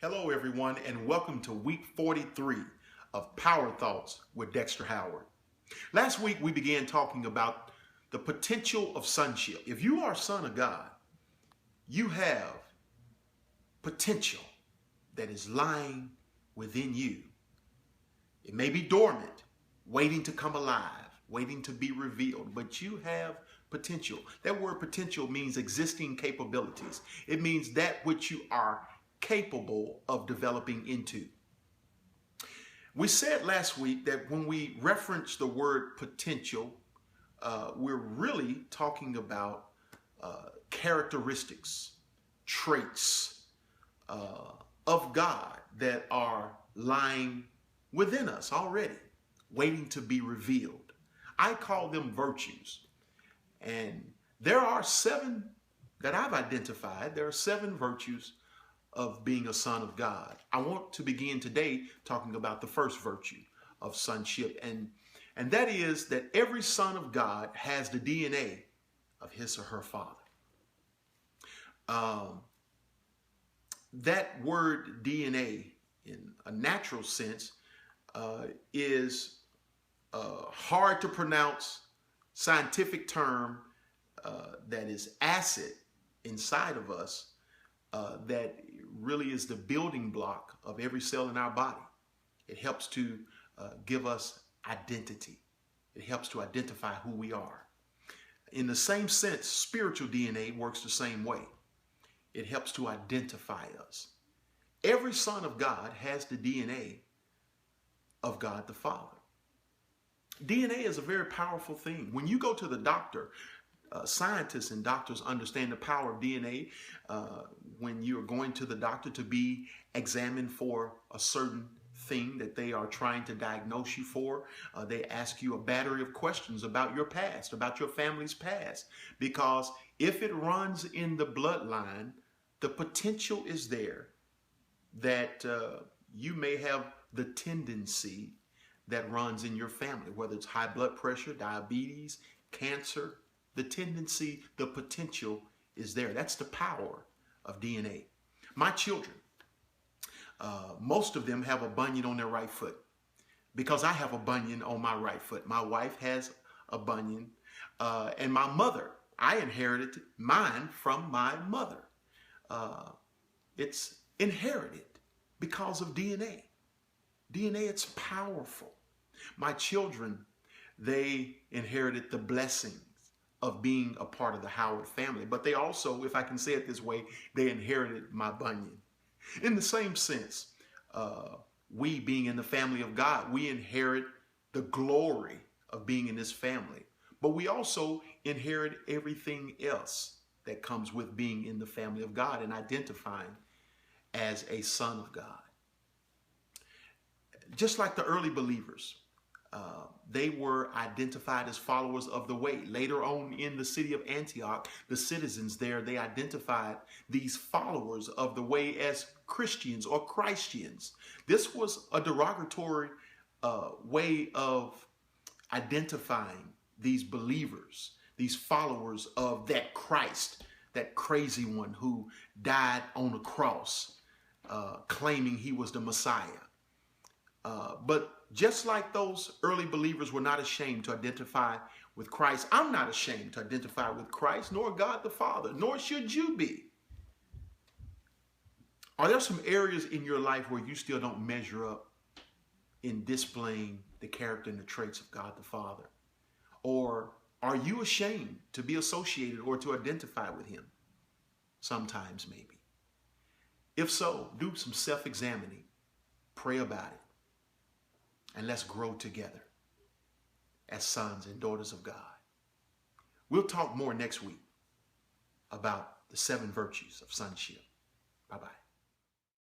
Hello, everyone, and welcome to week 43 of Power Thoughts with Dexter Howard. Last week, we began talking about the potential of sonship. If you are a son of God, you have potential that is lying within you. It may be dormant, waiting to come alive, waiting to be revealed, but you have potential. That word potential means existing capabilities. It means that which you are capable of developing into. We said last week that when we reference the word potential, we're really talking about characteristics, traits of God that are lying within us already, waiting to be revealed. I call them virtues. And there are 7 that I've identified. There are 7 virtues of being a son of God. I want to begin today talking about the first virtue of sonship, and that is that every son of God has the DNA of his or her father. That word DNA, in a natural sense, is a hard to pronounce scientific term that is acid inside of us that really is the building block of every cell in our body. It helps to give us identity. It helps to identify who we are. In the same sense, spiritual DNA works the same way. It helps to identify us. Every son of God has the DNA of God the Father. DNA is a very powerful thing. When you go to the doctor, scientists and doctors understand the power of DNA. When you're going to the doctor to be examined for a certain thing that they are trying to diagnose you for, they ask you a battery of questions about your past, about your family's past, because if it runs in the bloodline, the potential is there that you may have the tendency that runs in your family, whether it's high blood pressure, diabetes, cancer. The tendency, the potential is there. That's the power of DNA. My children, most of them have a bunion on their right foot because I have a bunion on my right foot. My wife has a bunion, and my mother, I inherited mine from my mother. It's inherited because of DNA. DNA, it's powerful. My children, they inherited the blessings of being a part of the Howard family, but they also, if I can say it this way, they inherited my bunion. In the same sense, we being in the family of God, we inherit the glory of being in this family, but we also inherit everything else that comes with being in the family of God and identifying as a son of God. Just like the early believers, they were identified as followers of the way. Later on in the city of Antioch, the citizens there, they identified these followers of the way as Christians or Christians. This was a derogatory way of identifying these believers, these followers of that Christ, that crazy one who died on a cross, claiming he was the Messiah. But just like those early believers were not ashamed to identify with Christ, I'm not ashamed to identify with Christ, nor God the Father, nor should you be. Are there some areas in your life where you still don't measure up in displaying the character and the traits of God the Father? Or are you ashamed to be associated or to identify with him? Sometimes, maybe. If so, do some self-examining. Pray about it. And let's grow together as sons and daughters of God. We'll talk more next week about the 7 virtues of sonship. Bye-bye.